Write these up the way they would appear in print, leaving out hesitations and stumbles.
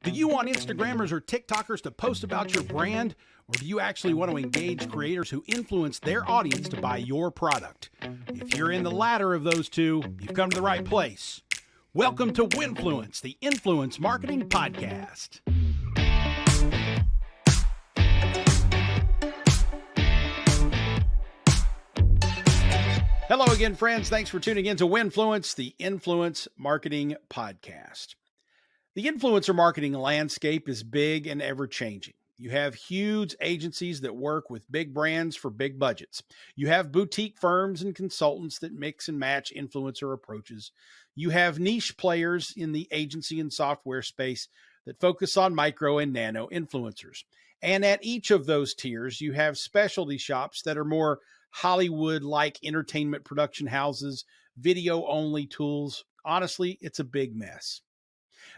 Do you want Instagrammers or TikTokers to post about your brand? Or do you actually want to engage creators who influence their audience to buy your product? If you're in the latter of those two, you've come to the right place. Welcome to Winfluence, the Influence Marketing Podcast. Hello again, friends. Thanks for tuning in to Winfluence, the Influence Marketing Podcast. The influencer marketing landscape is big and ever-changing. You have huge agencies that work with big brands for big budgets. You have boutique firms and consultants that mix and match influencer approaches. You have niche players in the agency and software space that focus on micro and nano influencers. And at each of those tiers, you have specialty shops that are more Hollywood-like entertainment production houses, video-only tools. Honestly, it's a big mess.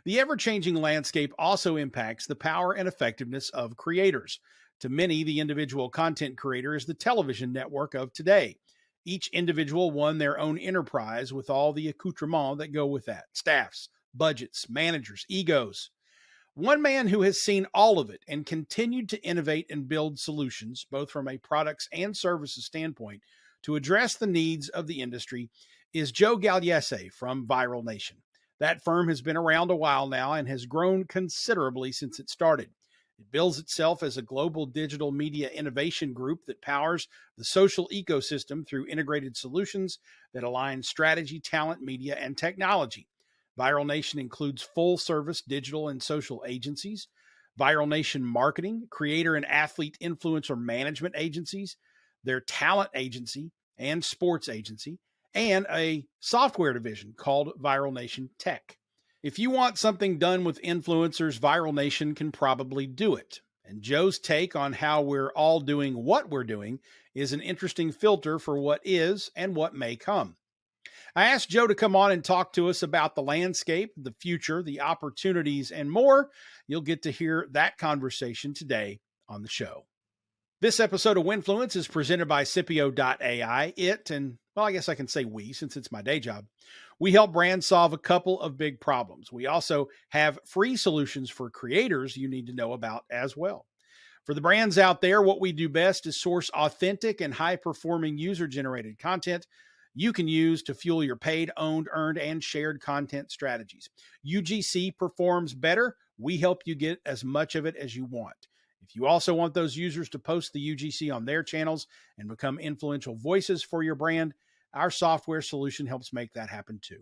The ever-changing landscape also impacts the power and effectiveness of creators. To many, the individual content creator is the television network of today. Each individual won their own enterprise with all the accouterments that go with that: staffs, budgets, managers, egos. One man who has seen all of it and continued to innovate and build solutions, both from a products and services standpoint, to address the needs of the industry is Joe Gagliese from Viral Nation. That firm has been around a while now and has grown considerably since it started. It bills itself as a global digital media innovation group that powers the social ecosystem through integrated solutions that align strategy, talent, media, and technology. Viral Nation includes full-service digital and social agencies, Viral Nation marketing, creator and athlete influencer management agencies, their talent agency and sports agency, and a software division called Viral Nation Tech. If you want something done with influencers, Viral Nation can probably do it. And Joe's take on how we're all doing what we're doing is an interesting filter for what is and what may come. I asked Joe to come on and talk to us about the landscape, the future, the opportunities, and more. You'll get to hear that conversation today on the show. This episode of Winfluence is presented by Scipio.ai. I guess I can say we, since it's my day job. We help brands solve a couple of big problems. We also have free solutions for creators you need to know about as well. For the brands out there, what we do best is source authentic and high-performing user-generated content you can use to fuel your paid, owned, earned, and shared content strategies. UGC performs better. We help you get as much of it as you want. If you also want those users to post the UGC on their channels and become influential voices for your brand, our software solution helps make that happen too.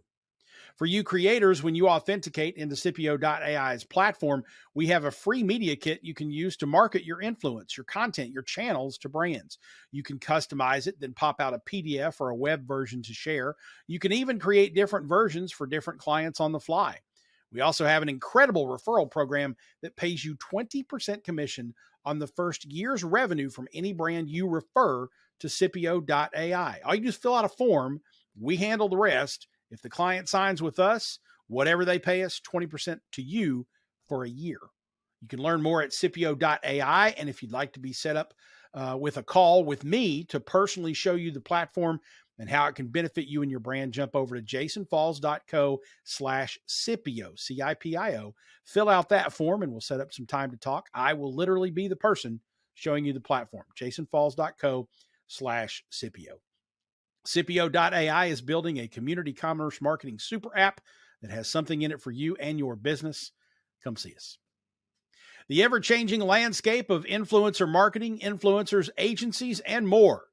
For you creators, when you authenticate into Scipio.ai's platform, we have a free media kit you can use to market your influence, your content, your channels to brands. You can customize it, then pop out a PDF or a web version to share. You can even create different versions for different clients on the fly. We also have an incredible referral program that pays you 20% commission on the first year's revenue from any brand you refer to Scipio.ai. All you do is fill out a form. We handle the rest. If the client signs with us, whatever they pay us, 20% to you for a year. You can learn more at Scipio.ai. And if you'd like to be set up with a call with me to personally show you the platform and how it can benefit you and your brand, jump over to jasonfalls.co/Scipio, CIPIO. Fill out that form and we'll set up some time to talk. I will literally be the person showing you the platform, jasonfalls.co/Scipio. Scipio.ai is building a community commerce marketing super app that has something in it for you and your business. Come see us. The ever-changing landscape of influencer marketing, influencers, agencies, and more.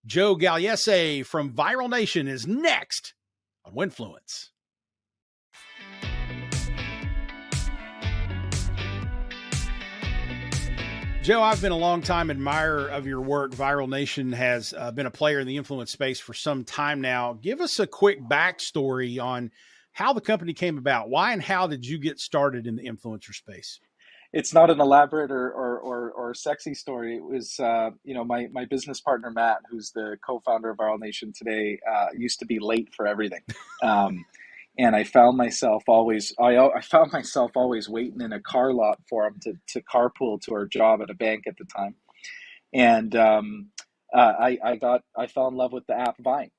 Joe Gagliese from Viral Nation is next on Winfluence. Joe, I've been a long-time admirer of your work. Viral Nation has been a player in the influence space for some time now. Give us a quick backstory on how the company came about. Why and how did you get started in the influencer space? It's not an elaborate or sexy story. It was, my business partner, Matt, who's the co-founder of Viral Nation today, used to be late for everything. And I found myself always waiting in a car lot for him to carpool to our job at a bank at the time. And I fell in love with the app Vine.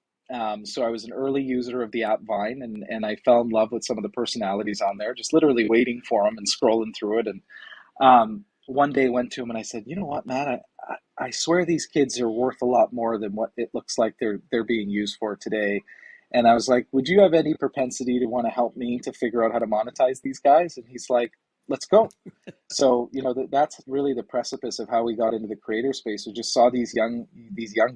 So I was an early user of the app Vine, and I fell in love with some of the personalities on there, just literally waiting for them and scrolling through it. And one day went to him and I said, you know what, man, I swear these kids are worth a lot more than what it looks like they're being used for today. And I was like, would you have any propensity to want to help me to figure out how to monetize these guys? And he's like, let's go. So, that's really the precipice of how we got into the creator space. We just saw these young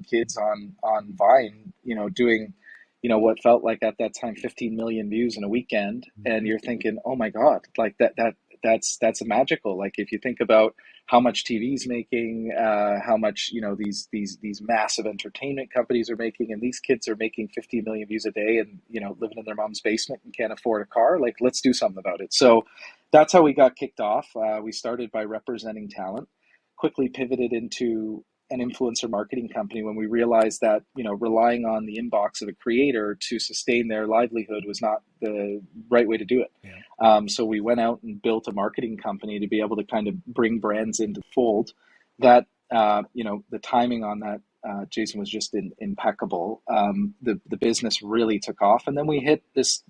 kids on Vine, doing, what felt like at that time 15 million views in a weekend, and Mhm. you're thinking, oh my God, like that's magical. Like if you think about how much TV's making, how much these massive entertainment companies are making, and these kids are making 50 million views a day, and living in their mom's basement and can't afford a car. Like let's do something about it. So that's how we got kicked off. We started by representing talent, quickly pivoted into an influencer marketing company when we realized that relying on the inbox of a creator to sustain their livelihood was not the right way to do it. Yeah. So we went out and built a marketing company to be able to kind of bring brands into the fold. That the timing on that, Jason, was just impeccable. The business really took off, and then we hit this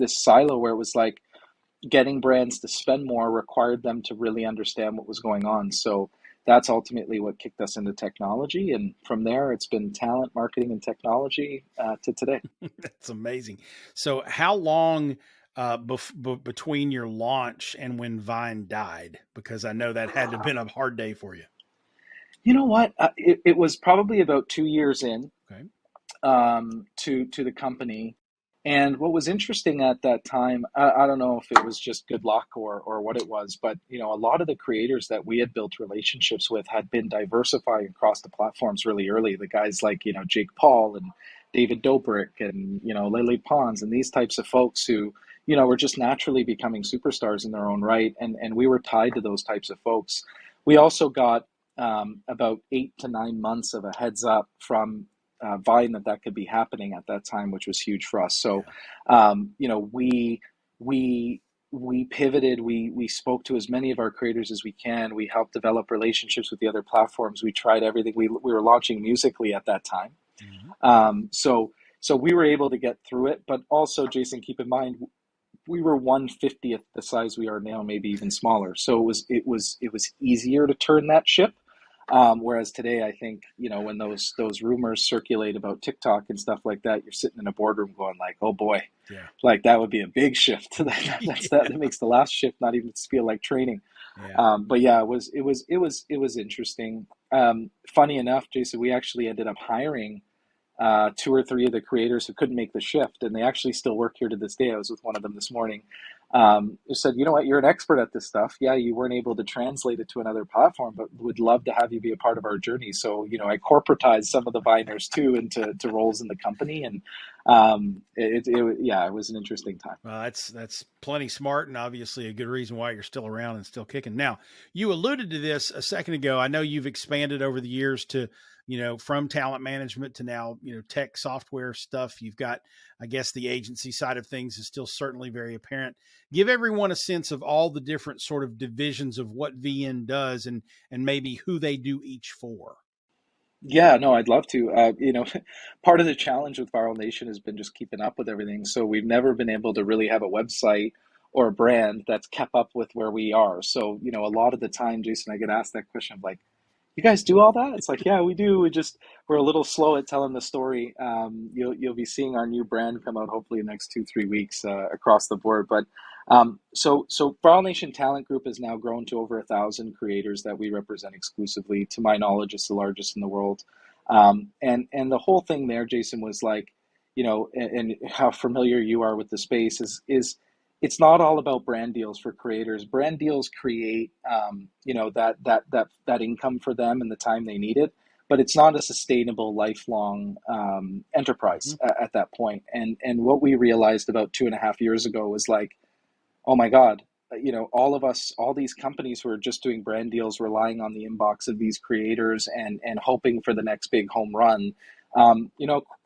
silo where it was like getting brands to spend more required them to really understand what was going on. So that's ultimately what kicked us into technology. And from there, it's been talent, marketing, and technology to today. That's amazing. So, how long between your launch and when Vine died? Because I know that had to have been a hard day for you. You know what? It was probably about 2 years in Okay. to the company. And what was interesting at that time, I don't know if it was just good luck or what it was, but a lot of the creators that we had built relationships with had been diversifying across the platforms really early. The guys like Jake Paul and David Dobrik and Lily Pons and these types of folks who were just naturally becoming superstars in their own right, and we were tied to those types of folks. We also got about 8 to 9 months of a heads up from Vine that could be happening at that time, which was huge for us. So, Yeah. we we pivoted. We spoke to as many of our creators as we can. We helped develop relationships with the other platforms. We tried everything. We were launching Musically at that time. Mhm. So we were able to get through it. But also, Jason, keep in mind we were 1/50th the size we are now, maybe even smaller. So it was easier to turn that ship. Whereas today, I think when those rumors circulate about TikTok and stuff like that, you're sitting in a boardroom going like, "Oh boy, Yeah. like that would be a big shift." That Yeah. makes the last shift not even feel like training. Yeah. But yeah, it was interesting. Funny enough, Jason, we actually ended up hiring two or three of the creators who couldn't make the shift, and they actually still work here to this day. I was with one of them this morning. Who said, "You know what? You're an expert at this stuff. Yeah, you weren't able to translate it to another platform, but would love to have you be a part of our journey." So, I corporatized some of the Viners too into roles in the company, and yeah, it was an interesting time. Well, that's plenty smart, and obviously a good reason why you're still around and still kicking. Now, you alluded to this a second ago. I know you've expanded over the years to, from talent management to now, tech software stuff. You've got, I guess, the agency side of things is still certainly very apparent. Give everyone a sense of all the different sort of divisions of what VN does, and maybe who they do each for. Yeah, no, I'd love to. Part of the challenge with Viral Nation has been just keeping up with everything. So we've never been able to really have a website or a brand that's kept up with where we are. So, a lot of the time, Jason, I get asked that question of like, you guys do all that? It's like, yeah, we do. We're a little slow at telling the story. You'll be seeing our new brand come out hopefully in the next 2-3 weeks across the board. But so Viral Nation Talent Group has now grown to over 1,000 creators that we represent exclusively. To my knowledge, it's the largest in the world. And the whole thing there, Jason, was like, and how familiar you are with the space is it's not all about brand deals for creators. Brand deals create, that income for them and the time they need it, but it's not a sustainable, lifelong enterprise Mhm. at that point. And what we realized about 2.5 years ago was like, oh my God, all of us, all these companies who are just doing brand deals, relying on the inbox of these creators and hoping for the next big home run.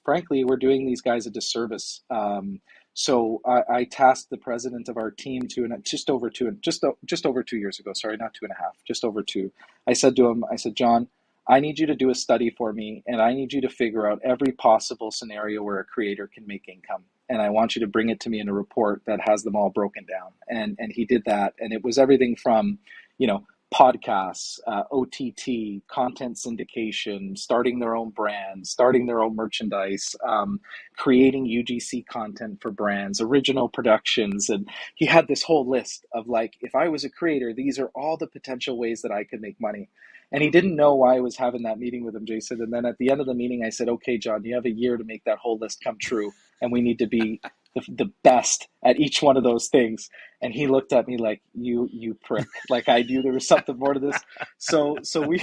Frankly, we're doing these guys a disservice. So I tasked the president of our team just over 2 years ago. Sorry, not 2.5, just over two. I said to him, I said, John, I need you to do a study for me, and I need you to figure out every possible scenario where a creator can make income. And I want you to bring it to me in a report that has them all broken down. And he did that. And it was everything from, you know, podcasts, OTT, content syndication, starting their own brand, starting their own merchandise, creating UGC content for brands, original productions. And he had this whole list of like, if I was a creator, these are all the potential ways that I could make money. And he didn't know why I was having that meeting with him, Jason. And then at the end of the meeting, I said, okay, John, you have a year to make that whole list come true. And we need to be the best at each one of those things. And he looked at me like, you prick. Like I knew there was something more to this. So we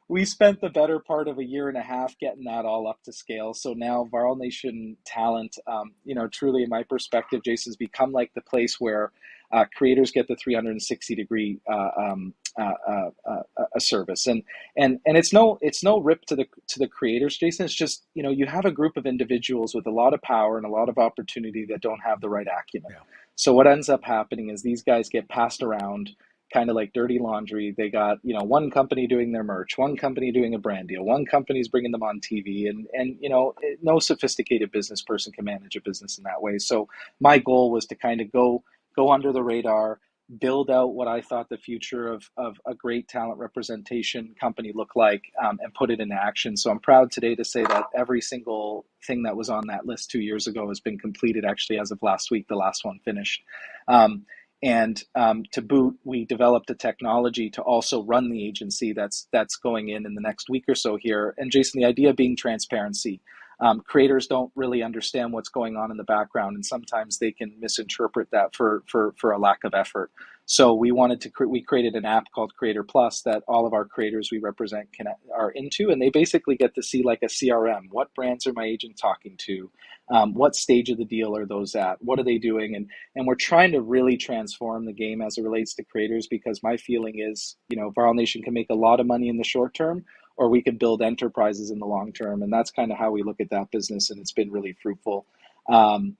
we spent the better part of a year and a half getting that all up to scale. So now Viral Nation Talent, you know, truly in my perspective, Jason's become like the place where creators get the 360-degree a service, and it's no rip to the creators, Jason. It's just, you know, you have a group of individuals with a lot of power and a lot of opportunity that don't have the right acumen. Yeah. So what ends up happening is these guys get passed around kind of like dirty laundry. They got, you know, one company doing their merch, one company doing a brand deal, one company's bringing them on TV, and you know, no sophisticated business person can manage a business in that way. So my goal was to kind of go under the radar, build out what I thought the future of a great talent representation company looked like, and put it into action. So I'm proud today to say that every single thing that was on that list 2 years ago has been completed. Actually, as of last week, the last one finished. And to boot, we developed a technology to also run the agency that's going in the next week or so here. And Jason, the idea being transparency. Creators don't really understand what's going on in the background, and sometimes they can misinterpret that for a lack of effort. So we wanted to we created an app called Creator Plus that all of our creators we represent are into, and they basically get to see like a CRM. What brands are my agent talking to? What stage of the deal are those at? What are they doing? And we're trying to really transform the game as it relates to creators, because my feeling is, you know, Viral Nation can make a lot of money in the short term, or we could build enterprises in the long term. And that's kind of how we look at that business. And it's been really fruitful. And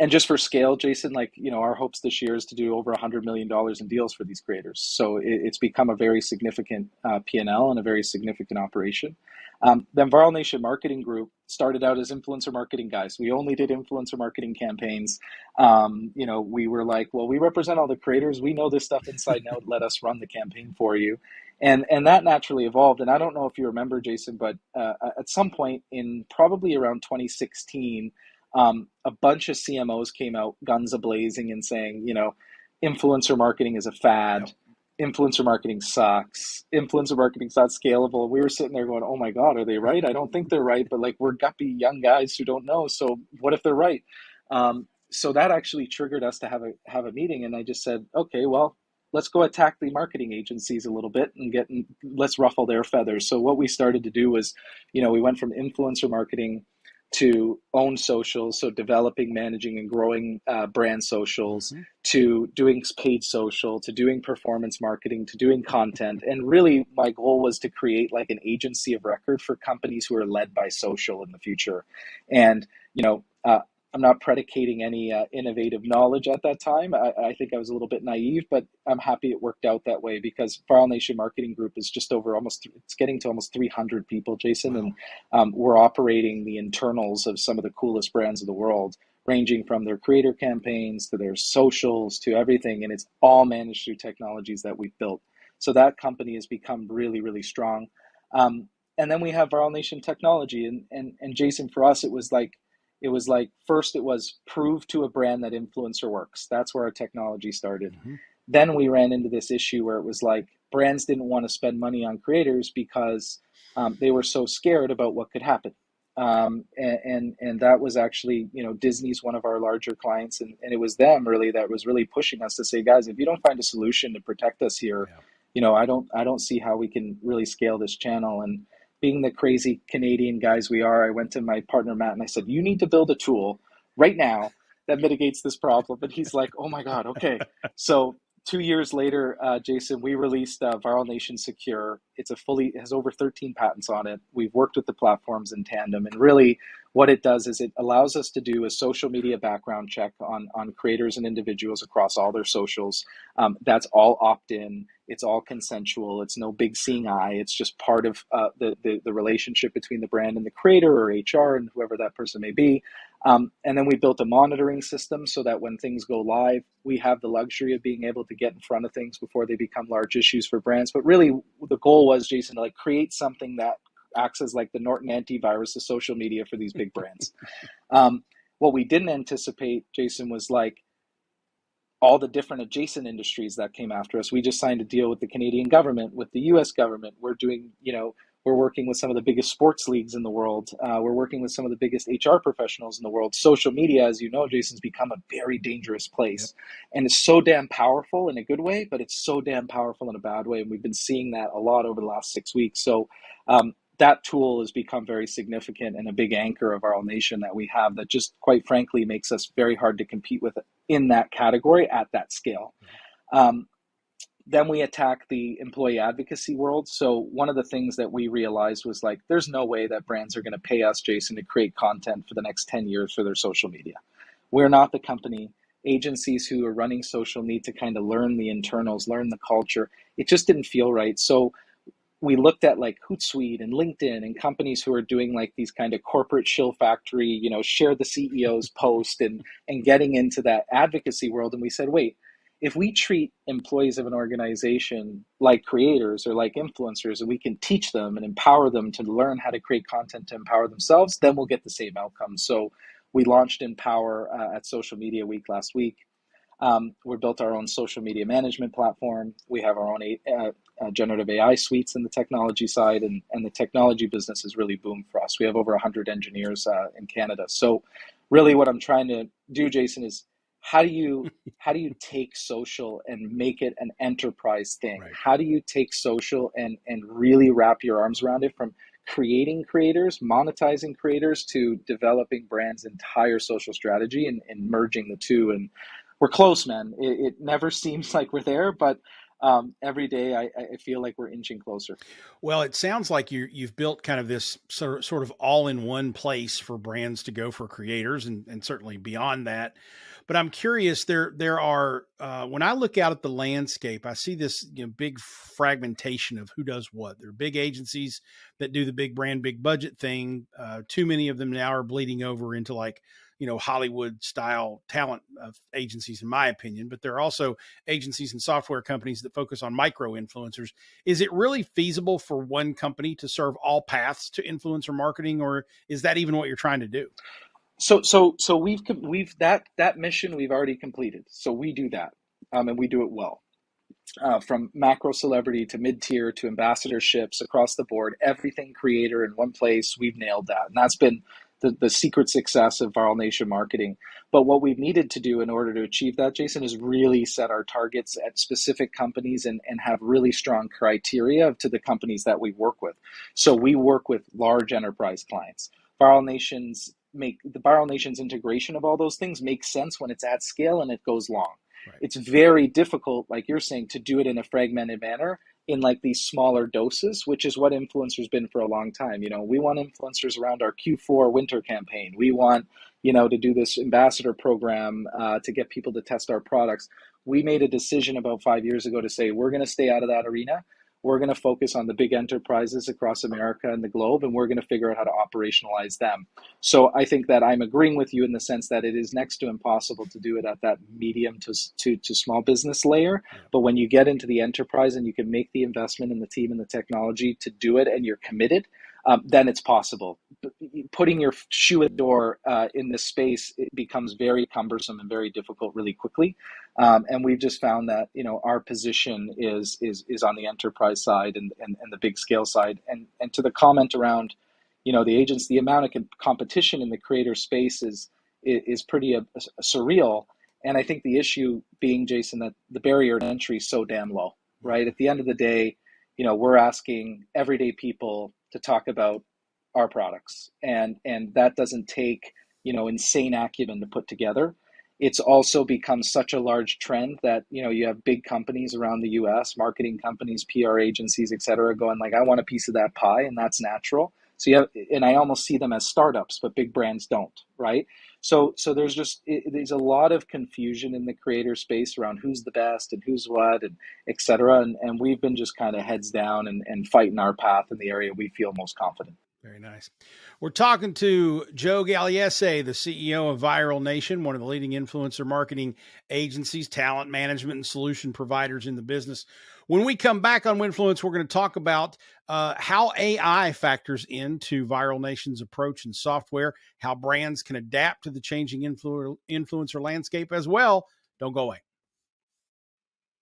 just for scale, Jason, like, you know, our hopes this year is to do over $100 million in deals for these creators. So it's become a very significant P&L and a very significant operation. Then Viral Nation Marketing Group started out as influencer marketing guys. We only did influencer marketing campaigns. You know, we were like, well, we represent all the creators. We know this stuff inside and out. Let us run the campaign for you. And that naturally evolved. And I don't know if you remember, Jason, but at some point in probably around 2016, a bunch of CMOs came out guns a-blazing and saying, you know, influencer marketing is a fad. Influencer marketing sucks. Influencer marketing's not scalable. We were sitting there going, oh my God, are they right? I don't think they're right, but like, we're guppy young guys who don't know. So what if they're right? So that actually triggered us to have a meeting. And I just said, okay, well, let's go attack the marketing agencies a little bit and let's ruffle their feathers. So what we started to do was, you know, we went from influencer marketing to own socials, so developing, managing, and growing brand socials, to doing paid social, to doing performance marketing, to doing content. And really, my goal was to create like an agency of record for companies who are led by social in the future. And, you know, I'm not predicating any innovative knowledge at that time. I think I was a little bit naive, but I'm happy it worked out that way, because Viral Nation Marketing Group is just over it's getting to almost 300 people, Jason. Wow. And we're operating the internals of some of the coolest brands of the world, ranging from their creator campaigns to their socials to everything. And it's all managed through technologies that we've built. So that company has become really, really strong. And then we have Viral Nation Technology. And Jason, for us, it was like, first it was prove to a brand that influencer works. That's where our technology started. Then we ran into this issue where it was like brands didn't want to spend money on creators because they were so scared about what could happen. And that was actually, you know, Disney's one of our larger clients, and it was them really that was really pushing us to say, guys, if you don't find a solution to protect us here, you know, I don't see how we can really scale this channel. And being the crazy Canadian guys we are, I went to my partner, Matt, and I said, you need to build a tool right now that mitigates this problem. And he's like, oh my God, okay. So 2 years later, Jason, we released Viral Nation Secure. It has over 13 patents on it. We've worked with the platforms in tandem. And really What it does is it allows us to do a social media background check on creators and individuals across all their socials. That's all opt-in. It's all consensual. It's no big seeing eye. It's just part of the relationship between the brand and the creator, or HR and whoever that person may be. And then we built a monitoring system so that when things go live, we have the luxury of being able to get in front of things before they become large issues for brands. But really, the goal was, Jason, to like create something that acts as like the Norton antivirus of social media for these big brands. What we didn't anticipate, Jason, was like all the different adjacent industries that came after us. We just signed a deal with the Canadian government, with the US government. We're doing, we're working with some of the biggest sports leagues in the world. We're working with some of the biggest HR professionals in the world. Social media, as you know, Jason's become a very dangerous place. Yep. And it's so damn powerful in a good way, but it's so damn powerful in a bad way. And we've been seeing that a lot over the last 6 weeks. So that tool has become very significant and a big anchor of our own nation that we have that just quite frankly makes us very hard to compete with in that category at that scale. Then we attack the employee advocacy world. So one of the things that we realized was like, there's no way that brands are going to pay us, Jason, to create content for the next 10 years for their social media. We're not the company. Agencies who are running social need to kind of learn the internals, learn the culture. It just didn't feel right. So we looked at like Hootsuite and LinkedIn and companies who are doing like these kind of corporate shill factory, share the CEO's post and getting into that advocacy world. And we said, wait, if we treat employees of an organization like creators or like influencers, and we can teach them and empower them to learn how to create content to empower themselves, then we'll get the same outcome. So we launched Empower at Social Media Week last week. We built our own social media management platform. We have our own generative AI suites in the technology side, and the technology business has really boomed for us. We have over 100 engineers in Canada. So really what I'm trying to do, Jason, is how do you take social and make it an enterprise thing? Right. How do you take social and really wrap your arms around it, from creating creators, monetizing creators, to developing brands' entire social strategy and merging the two? And we're close, man. It never seems like we're there, but every day I feel like we're inching closer. Well, it sounds like you've built kind of this sort of all-in-one place for brands to go for creators, and certainly beyond that. But I'm curious, there are when I look out at the landscape, I see this big fragmentation of who does what. There are big agencies that do the big brand, big budget thing. Too many of them now are bleeding over into like Hollywood style talent agencies, in my opinion, but there are also agencies and software companies that focus on micro influencers. Is it really feasible for one company to serve all paths to influencer marketing, or is that even what you're trying to do? So we've that mission we've already completed. So we do that, and we do it well. From macro celebrity to mid-tier to ambassadorships across the board, everything creator in one place, we've nailed that. And that's been the secret success of Viral Nation marketing. But what we've needed to do in order to achieve that, Jason, is really set our targets at specific companies and have really strong criteria to the companies that we work with. So we work with large enterprise clients. Viral Nation's integration of all those things makes sense when it's at scale and it goes long. Right. It's very difficult, like you're saying, to do it in a fragmented manner in like these smaller doses, which is what influencers been for a long time. We want influencers around our Q4 winter campaign. We want, to do this ambassador program to get people to test our products. We made a decision about 5 years ago to say, we're going to stay out of that arena. We're going to focus on the big enterprises across America and the globe, and we're going to figure out how to operationalize them. So I think that I'm agreeing with you in the sense that it is next to impossible to do it at that medium to small business layer. Yeah. But when you get into the enterprise and you can make the investment in the team and the technology to do it, and you're committed, then it's possible. Putting your shoe at the door in this space, it becomes very cumbersome and very difficult really quickly. And we've just found that, our position is on the enterprise side and the big scale side. And to the comment around, the amount of competition in the creator space is pretty surreal. And I think the issue being, Jason, that the barrier to entry is so damn low, right? At the end of the day, we're asking everyday people to talk about our products, and that doesn't take, insane acumen to put together. It's also become such a large trend that, you have big companies around the US, marketing companies, PR agencies, et cetera, going like, I want a piece of that pie, and that's natural. So you have, and I almost see them as startups, but big brands don't, right? So there's a lot of confusion in the creator space around who's the best and who's what and et cetera. And we've been just kind of heads down and fighting our path in the area we feel most confident. Very nice. We're talking to Joe Gagliese, the CEO of Viral Nation, one of the leading influencer marketing agencies, talent management, and solution providers in the business. When we come back on Winfluence, we're going to talk about how AI factors into Viral Nation's approach and software, how brands can adapt to the changing influencer landscape as well. Don't go away.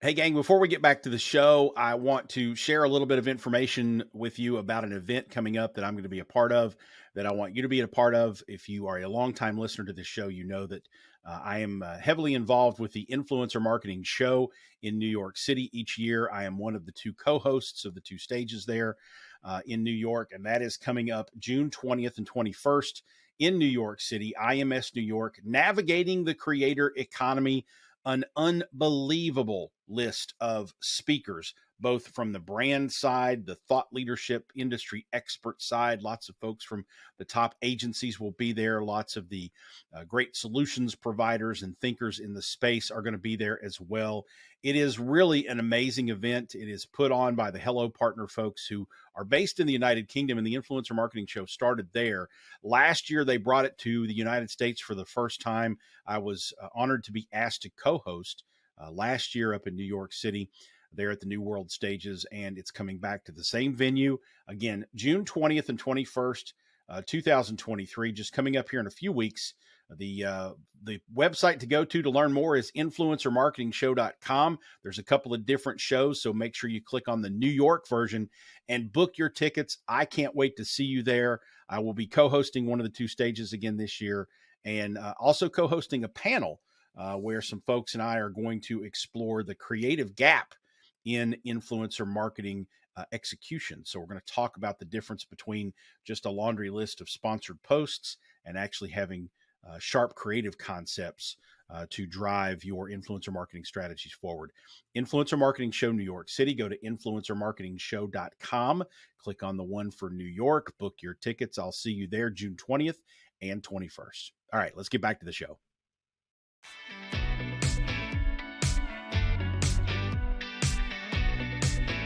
Hey, gang, before we get back to the show, I want to share a little bit of information with you about an event coming up that I'm going to be a part of, that I want you to be a part of. If you are a longtime listener to this show, you know that I am heavily involved with the Influencer Marketing Show in New York City each year. I am one of the two co-hosts of the two stages there in New York, and that is coming up June 20th and 21st in New York City, IMS New York, Navigating the Creator Economy, an unbelievable list of speakers, both from the brand side, the thought leadership industry expert side. Lots of folks from the top agencies will be there. Lots of the great solutions providers and thinkers in the space are going to be there as well. It is really an amazing event. It is put on by the Hello Partner folks who are based in the United Kingdom, and the Influencer Marketing Show started there. Last year, they brought it to the United States for the first time. I was honored to be asked to co-host last year up in New York City there at the New World Stages, and it's coming back to the same venue again, June 20th and 21st, 2023, just coming up here in a few weeks. The website to go to learn more is influencermarketingshow.com. There's a couple of different shows, so make sure you click on the New York version and book your tickets. I can't wait to see you there. I will be co-hosting one of the two stages again this year, and also co-hosting a panel where some folks and I are going to explore the creative gap in influencer marketing execution. So we're going to talk about the difference between just a laundry list of sponsored posts and actually having sharp creative concepts to drive your influencer marketing strategies forward. Influencer Marketing Show New York City. Go to influencermarketingshow.com. Click on the one for New York. Book your tickets. I'll see you there June 20th and 21st. All right, let's get back to the show.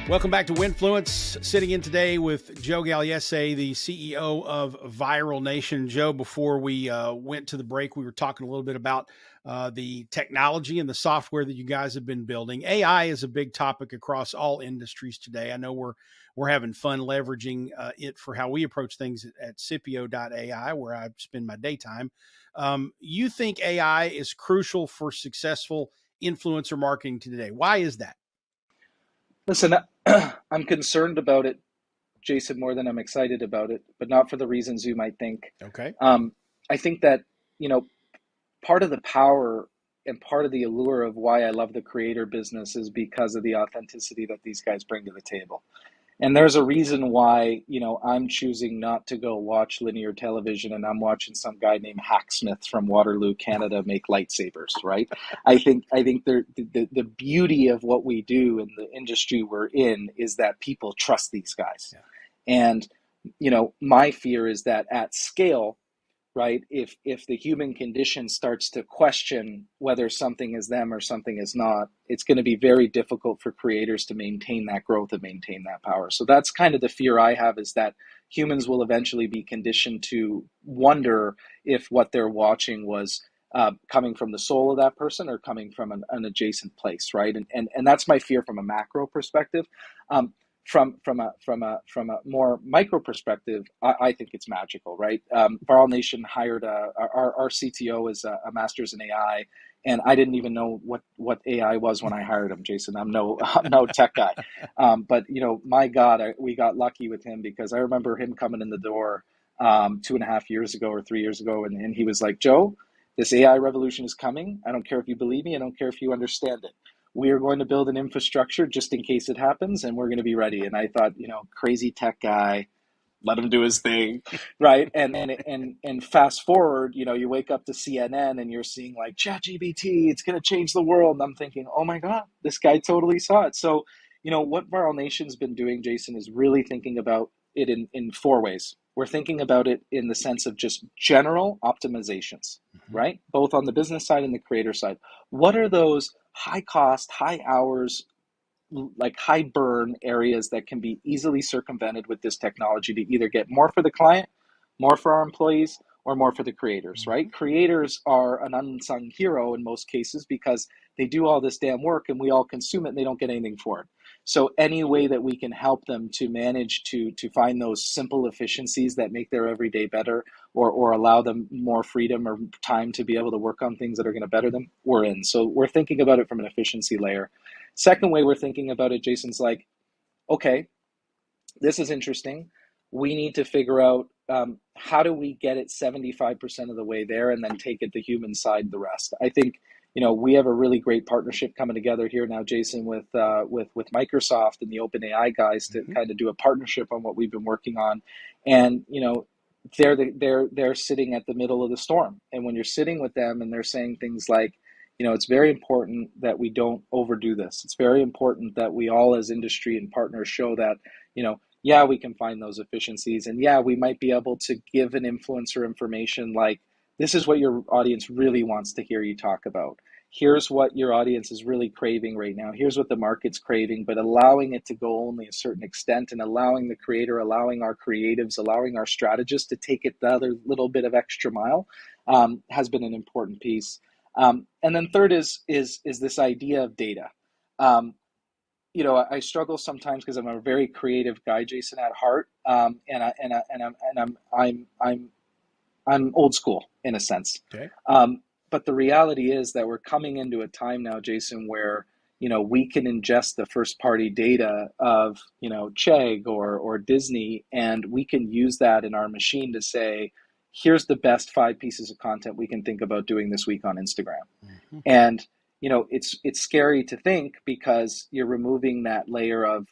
Welcome back to Winfluence. Sitting in today with Joe Gagliese, the CEO of Viral Nation. Joe, before we went to the break, we were talking a little bit about the technology and the software that you guys have been building. AI is a big topic across all industries today. I know we're having fun leveraging it for how we approach things at Scipio.ai, where I spend my daytime. You think AI is crucial for successful influencer marketing today. Why is that? Listen, I'm concerned about it, Jason, more than I'm excited about it, but not for the reasons you might think. Okay. I think that, part of the power and part of the allure of why I love the creator business is because of the authenticity that these guys bring to the table. And there's a reason why, I'm choosing not to go watch linear television and I'm watching some guy named Hacksmith from Waterloo, Canada make lightsabers, right? I think the beauty of what we do in the industry we're in is that people trust these guys. Yeah. And, my fear is that at scale, right, if the human condition starts to question whether something is them or something is not, it's going to be very difficult for creators to maintain that growth and maintain that power. So that's kind of the fear I have, is that humans will eventually be conditioned to wonder if what they're watching was coming from the soul of that person or coming from an adjacent place, right? And that's my fear from a macro perspective. From a more micro perspective, I think it's magical, right? Viral Nation hired our CTO is a master's in AI, and I didn't even know what AI was when I hired him, Jason. I'm no tech guy, but my God, we got lucky with him, because I remember him coming in the door 2.5 years ago or 3 years ago, and he was like, "Joe, this AI revolution is coming. I don't care if you believe me. I don't care if you understand it. We are going to build an infrastructure just in case it happens, and we're going to be ready." And I thought, crazy tech guy, let him do his thing, right? And fast forward, you wake up to CNN and you're seeing like ChatGPT, it's going to change the world. And I'm thinking, oh my God, this guy totally saw it. So, what Viral Nation's been doing, Jason, is really thinking about it in 4 ways. we're thinking about it in the sense of just general optimizations, Mhm. right? Both on the business side and the creator side. What are those high cost, high hours, like high burn areas that can be easily circumvented with this technology to either get more for the client, more for our employees, or more for the creators, right? Mhm. Creators are an unsung hero in most cases because they do all this damn work and we all consume it and they don't get anything for it. So any way that we can help them to manage to find those simple efficiencies that make their everyday better, or allow them more freedom or time to be able to work on things that are going to better them, we're in. So we're thinking about it from an efficiency layer. Second way we're thinking about it, Jason's like, okay, this is interesting. We need to figure out how do we get it 75% of the way there and then take it the human side the rest. I think, we have a really great partnership coming together here now, Jason, with Microsoft and the OpenAI guys to Mhm. kind of do a partnership on what we've been working on. And, they're sitting at the middle of the storm. And when you're sitting with them and they're saying things like, it's very important that we don't overdo this. It's very important that we all as industry and partners show that, yeah, we can find those efficiencies. And yeah, we might be able to give an influencer information like, this is what your audience really wants to hear you talk about. Here's what your audience is really craving right now. Here's what the market's craving, but allowing it to go only a certain extent and allowing the creator, allowing our creatives, allowing our strategists to take it the other little bit of extra mile has been an important piece. And then third is this idea of data. Um, I struggle sometimes because I'm a very creative guy, Jason, at heart, I'm old school in a sense. Okay. But the reality is that we're coming into a time now, Jason, where we can ingest the first party data of Chegg or Disney, and we can use that in our machine to say, here's the best 5 pieces of content we can think about doing this week on Instagram. Mhm. And it's scary to think because you're removing that layer of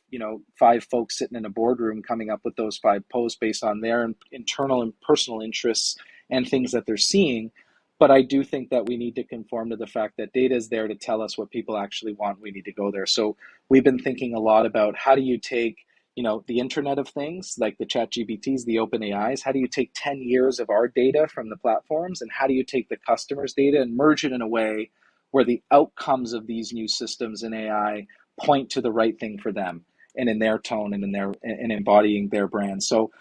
5 folks sitting in a boardroom coming up with those 5 posts based on their internal and personal interests and things that they're seeing. But I do think that we need to conform to the fact that data is there to tell us what people actually want. We need to go there. So we've been thinking a lot about how do you take the Internet of Things, like the Chat GPTs, the Open AIs, how do you take 10 years of our data from the platforms and how do you take the customer's data and merge it in a way where the outcomes of these new systems in AI point to the right thing for them and in their tone and in their and embodying their brand. So,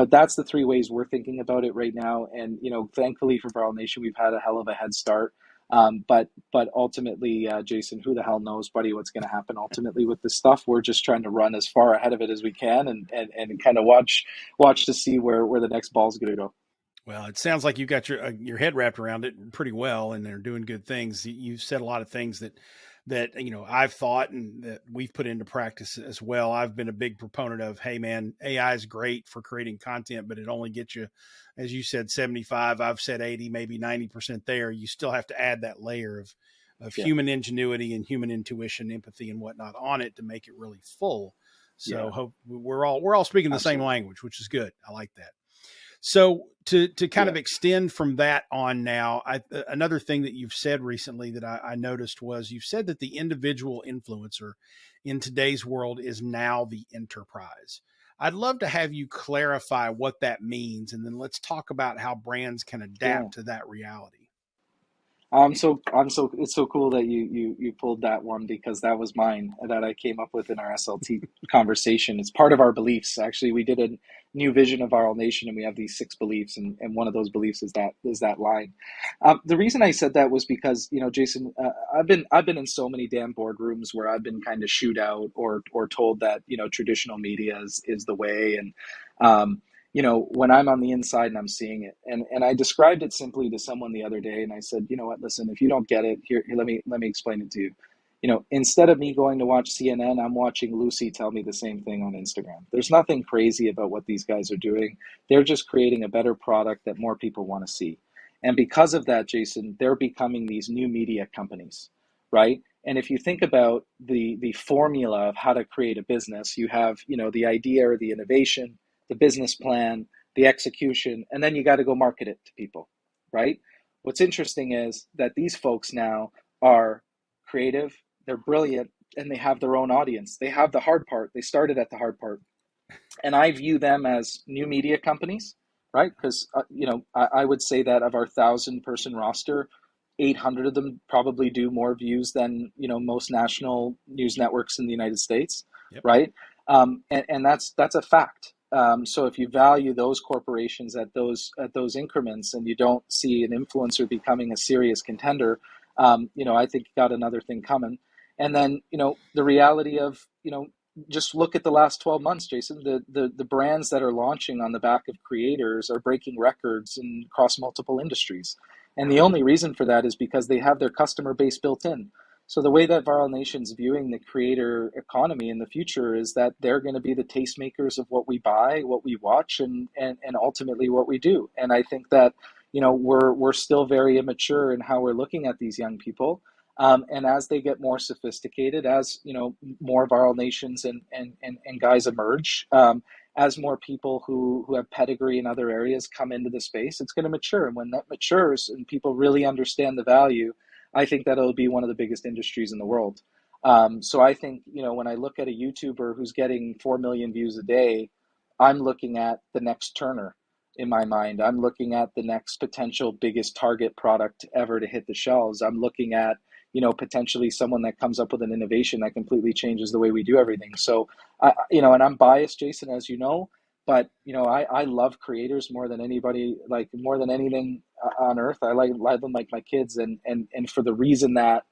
that's the 3 ways we're thinking about it right now. And, thankfully for Viral Nation, we've had a hell of a head start. But ultimately, Jason, who the hell knows, buddy, what's going to happen ultimately with this stuff? We're just trying to run as far ahead of it as we can and kind of watch to see where the next ball is going to go. Well, it sounds like you got your head wrapped around it pretty well, and they're doing good things. You said a lot of things that I've thought and that we've put into practice as well. I've been a big proponent of, hey man, AI is great for creating content, but it only gets you, as you said, 75. I've said 80, maybe 90% there. You still have to add that layer of Yeah, human ingenuity and human intuition, empathy, and whatnot on it to make it really full. So yeah, we're all speaking the same absolutely. language, which is good. I like that. So to kind Yeah. of extend from that on now, another thing that you've said recently that I noticed was you've said that the individual influencer in today's world is now the enterprise. I'd love to have you clarify what that means, and then let's talk about how brands can Yeah. adapt to that reality. I'm so it's so cool that you pulled that one because that was mine that I came up with in our SLT conversation. It's part of our beliefs. Actually, we did a new vision of our nation and we have these 6 beliefs and one of those beliefs is that line. The reason I said that was because, Jason, I've been in so many damn boardrooms where I've been kind of shooed out or told that, traditional media is the way. And when I'm on the inside and I'm seeing it. And I described it simply to someone the other day and I said, you know what, listen, if you don't get it, here let me explain it to you. Instead of me going to watch CNN, I'm watching Lucy tell me the same thing on Instagram. There's nothing crazy about what these guys are doing. They're just creating a better product that more people want to see. And because of that, Jason, they're becoming these new media companies, right? And if you think about the formula of how to create a business, you have, the idea or the innovation, the business plan, the execution, and then you got to go market it to people, right? What's interesting is that these folks now are creative, they're brilliant, and they have their own audience. They have the hard part. They started at the hard part. And I view them as new media companies, right? Because I would say that of our 1,000 person roster, 800 of them probably do more views than most national news networks in the United States, Yep. right? And that's a fact. So if you value those corporations at those increments, and you don't see an influencer becoming a serious contender, I think you got another thing coming. And then the reality of just look at the last 12 months, Jason. The brands that are launching on the back of creators are breaking records across multiple industries. And the only reason for that is because they have their customer base built in. So the way that Viral Nation's viewing the creator economy in the future is that they're going to be the tastemakers of what we buy, what we watch, and ultimately what we do. And I think that we're still very immature in how we're looking at these young people. And as they get more sophisticated, as more Viral Nations and guys emerge, as more people who have pedigree in other areas come into the space, it's going to mature. And when that matures and people really understand the value, I think that it'll be one of the biggest industries in the world. So I think when I look at a YouTuber who's getting 4 million views a day, I'm looking at the next Turner in my mind. I'm looking at the next potential biggest Target product ever to hit the shelves. I'm looking at potentially someone that comes up with an innovation that completely changes the way we do everything. So, and I'm biased, Jason, as you know, but I love creators more than anybody, like more than anything on earth. I like them like my kids, and for the reason that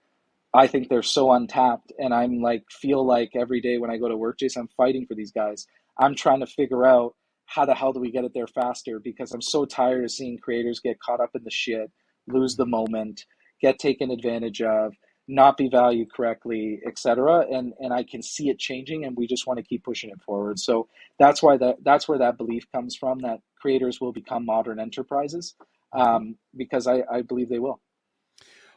I think they're so untapped, and I'm like feel like every day when I go to work, Jason, I'm fighting for these guys. I'm trying to figure out how the hell do we get it there faster, because I'm so tired of seeing creators get caught up in the shit, lose the moment, get taken advantage of, not be valued correctly, etc. And I can see it changing, and we just want to keep pushing it forward. So that's where that belief comes from, that creators will become modern enterprises, because I believe they will.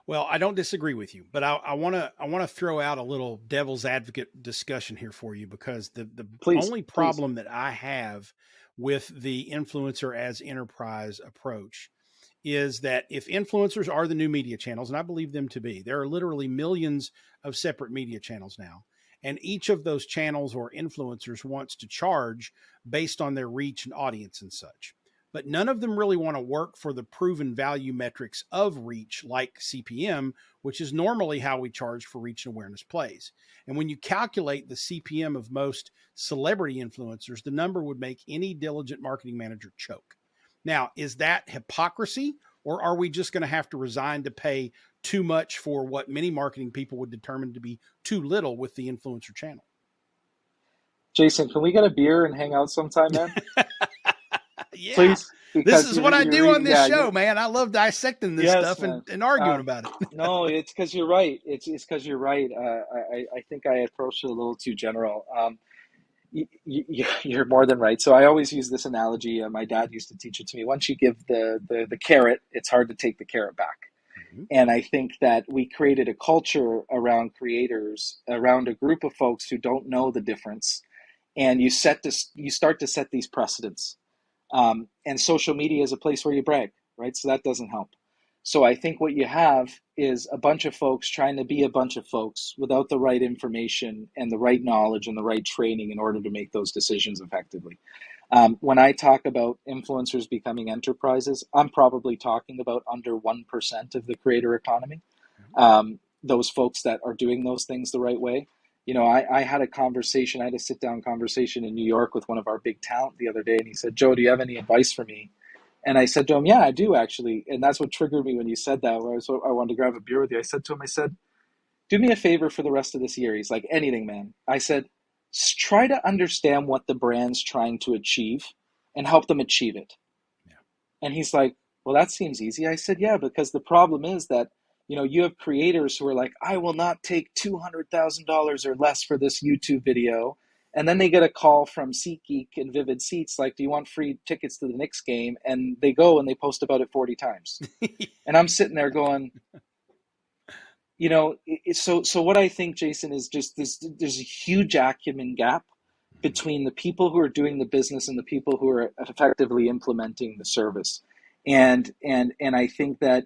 Well, I don't disagree with you, but I want to throw out a little devil's advocate discussion here for you, because the Please, only please. problem that I have with the influencer as enterprise approach is that if influencers are the new media channels, and I believe them to be, there are literally millions of separate media channels now. And each of those channels or influencers wants to charge based on their reach and audience and such. But none of them really want to work for the proven value metrics of reach, like CPM, which is normally how we charge for reach and awareness plays. And when you calculate the CPM of most celebrity influencers, the number would make any diligent marketing manager choke. Now, is that hypocrisy, or are we just going to have to resign to pay too much for what many marketing people would determine to be too little with the influencer channel? Jason, can we get a beer and hang out sometime, man? Yeah. Please, This because is what I you're do on this yeah, show, man. I love dissecting this yes, stuff man. and arguing Um, about it. no, it's because you're right. It's because you're right. I think I approached it a little too general. You're more than right. So I always use this analogy. My dad used to teach it to me. Once you give the carrot, it's hard to take the carrot back. Mm-hmm. And I think that we created a culture around creators, around a group of folks who don't know the difference, and you start to set these precedents. And social media is a place where you brag, right? So that doesn't help. So I think what you have is a bunch of folks trying to be a bunch of folks without the right information and the right knowledge and the right training in order to make those decisions effectively. When I talk about influencers becoming enterprises, I'm probably talking about under 1% of the creator economy. Those folks that are doing those things the right way. I had a conversation, I had a sit down conversation in New York with one of our big talent the other day, and he said, Joe, do you have any advice for me? And I said to him, yeah, I do actually. And that's what triggered me when you said that. I wanted to grab a beer with you. I said to him, I said, do me a favor for the rest of this year. He's like, anything, man. I said, try to understand what the brand's trying to achieve and help them achieve it. Yeah. And he's like, well, that seems easy. I said, yeah, because the problem is that, you have creators who are like, I will not take $200,000 or less for this YouTube video. And then they get a call from SeatGeek and Vivid Seats, like, do you want free tickets to the Knicks game? And they go and they post about it 40 times. And I'm sitting there going, so what I think, Jason, is just this, there's a huge acumen gap between the people who are doing the business and the people who are effectively implementing the service. And I think that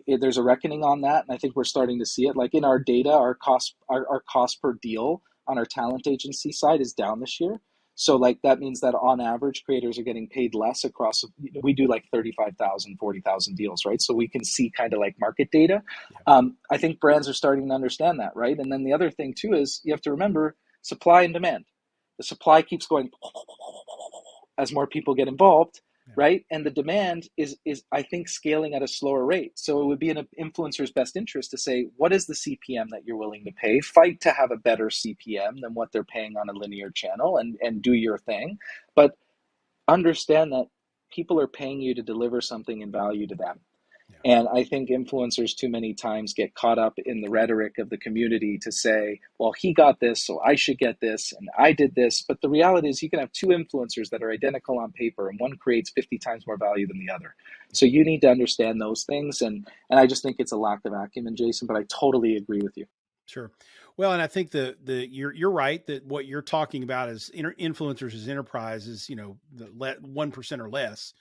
there's a reckoning on that, and I think we're starting to see it. Like in our data, our cost per deal on our talent agency side is down this year. So like that means that on average, creators are getting paid less across. We do like 35,000, 40,000 deals, right? So we can see kind of like market data. Yeah. I think brands are starting to understand that, right? And then the other thing too is you have to remember supply and demand. The supply keeps going as more people get involved, Yeah. right? And the demand is I think scaling at a slower rate. So it would be in an influencer's best interest to say, what is the CPM that you're willing to pay? Fight to have a better CPM than what they're paying on a linear channel, and do your thing. But understand that people are paying you to deliver something and value to them. Yeah. And I think influencers too many times get caught up in the rhetoric of the community to say, well, he got this, so I should get this, and I did this. But the reality is you can have two influencers that are identical on paper, and one creates 50 times more value than the other. So you need to understand those things. And I just think it's a lack of acumen, Jason, but I totally agree with you. Sure. Well, and I think you're right that what you're talking about is influencers as enterprises, the 1% or less.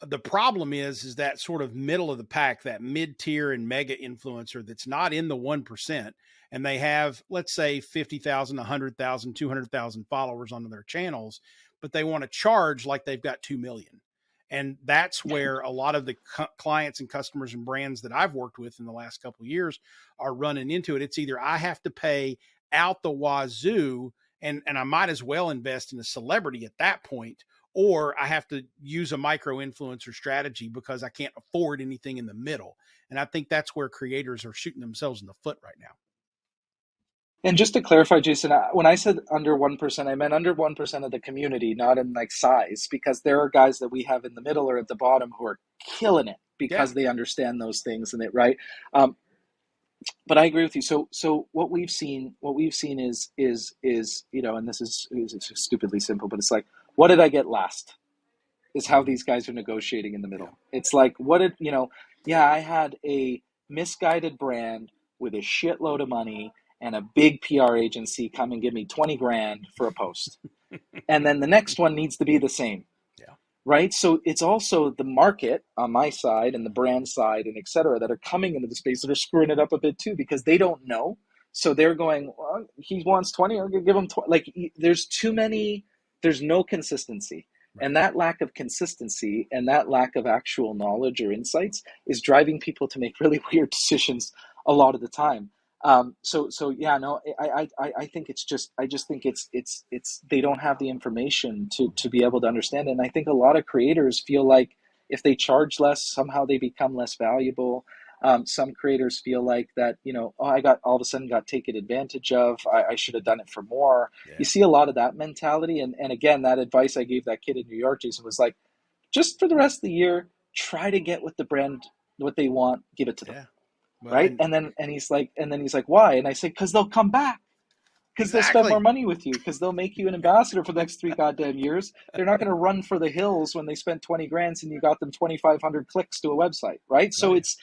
The problem is that sort of middle of the pack, that mid-tier and mega influencer that's not in the 1%, and they have, let's say, 50,000, 100,000, 200,000 followers on their channels, but they want to charge like they've got 2 million. And that's where a lot of the clients and customers and brands that I've worked with in the last couple of years are running into it. It's either I have to pay out the wazoo and I might as well invest in a celebrity at that point, or I have to use a micro influencer strategy because I can't afford anything in the middle. And I think that's where creators are shooting themselves in the foot right now. And just to clarify, Jason, when I said under 1%, I meant under 1% of the community, not in like size, because there are guys that we have in the middle or at the bottom who are killing it because they understand those things and it, right? But I agree with you. So what we've seen is and this is stupidly simple, but it's like, what did I get last? Is how these guys are negotiating in the middle. Yeah. It's like, I had a misguided brand with a shitload of money and a big PR agency come and give me 20 grand for a post. And then the next one needs to be the same. Yeah. Right. So it's also the market on my side and the brand side and et cetera that are coming into the space that are screwing it up a bit too, because they don't know. So they're going, well, he wants 20, I'm going to give him 20. Like there's no consistency. Right. And that lack of consistency and that lack of actual knowledge or insights is driving people to make really weird decisions a lot of the time. I think I just think it's they don't have the information to be able to understand it. And I think a lot of creators feel like if they charge less, somehow they become less valuable. Some creators feel like that, I got all of a sudden got taken advantage of. I should have done it for more. Yeah. You see a lot of that mentality. And again, that advice I gave that kid in New York, Jason, was like, just for the rest of the year, try to get with the brand what they want, give it to them. Yeah. Well, right. And then he's like, why? And I say, because they'll come back. Because they'll spend more money with you. Because they'll make you an ambassador for the next 3 goddamn years. They're not going to run for the hills when they spent 20 grand and you got them 2,500 clicks to a website. Right. So it's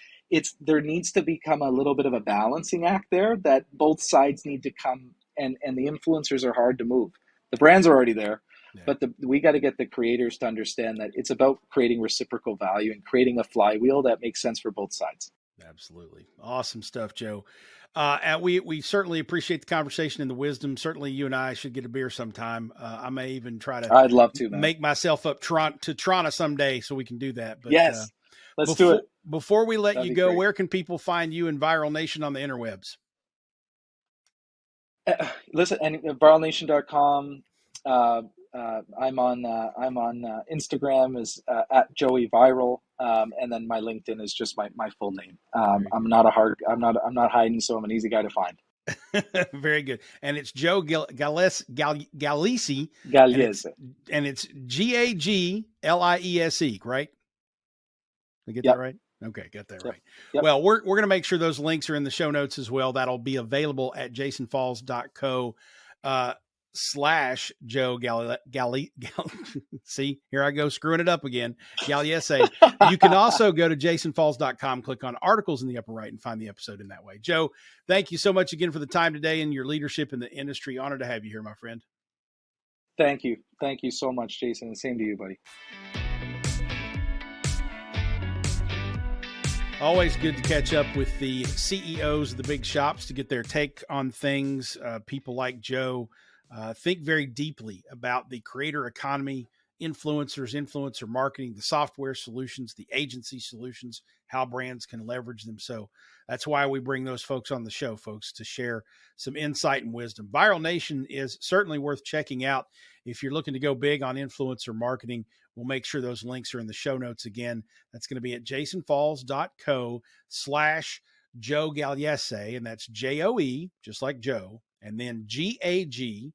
there needs to become a little bit of a balancing act there that both sides need to come, and the influencers are hard to move. The brands are already there, but we got to get the creators to understand that it's about creating reciprocal value and creating a flywheel that makes sense for both sides. Absolutely. Awesome stuff, Joe. And we certainly appreciate the conversation and the wisdom. Certainly you and I should get a beer sometime. I may even try to I'd love to, man. Make myself up to Toronto someday so we can do that. But yes. Let's do it. Before we let you go, where can people find you in Viral Nation on the interwebs? Listen, and viralnation.com. I'm on Instagram is at Joey Viral, and then my LinkedIn is just my full name. I'm not hiding, so I'm an easy guy to find. Very good. And it's Joe Gagliese. And it's Gagliese, right? Did I get that right? Okay, got that right. Yep. Well, we're going to make sure those links are in the show notes as well. That'll be available at jasonfalls.co /Joe Gagliese. See, here I go screwing it up again. Gagliese. You can also go to jasonfalls.com, click on articles in the upper right and find the episode in that way. Joe, thank you so much again for the time today and your leadership in the industry. Honored to have you here, my friend. Thank you. Thank you so much, Jason. The same to you, buddy. Always good to catch up with the CEOs of the big shops to get their take on things. People like Joe, think very deeply about the creator economy, influencers, influencer marketing, the software solutions, the agency solutions, how brands can leverage them. So that's why we bring those folks on the show, folks, to share some insight and wisdom. Viral Nation is certainly worth checking out if you're looking to go big on influencer marketing. We'll make sure those links are in the show notes again. That's going to be at jasonfalls.co/Joe Gagliese, and that's Joe, just like Joe, and then Gagliese.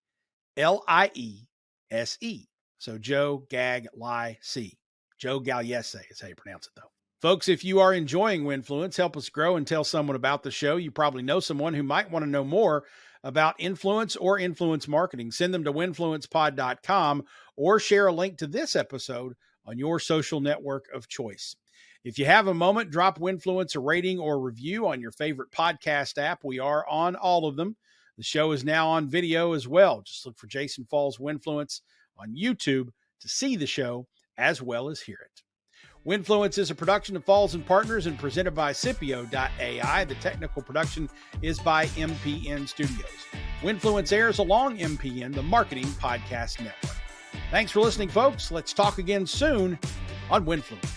So Joe Gagliese. Joe Gagliese is how you pronounce it, though. Folks, if you are enjoying Winfluence, help us grow and tell someone about the show. You probably know someone who might want to know more about influence or influence marketing. Send them to winfluencepod.com or share a link to this episode on your social network of choice. If you have a moment, drop Winfluence a rating or review on your favorite podcast app. We are on all of them. The show is now on video as well. Just look for Jason Falls Winfluence on YouTube to see the show as well as hear it. Winfluence is a production of Falls and Partners and presented by Scipio.ai. The technical production is by MPN Studios. Winfluence airs along MPN, the Marketing Podcast Network. Thanks for listening, folks. Let's talk again soon on Winfluence.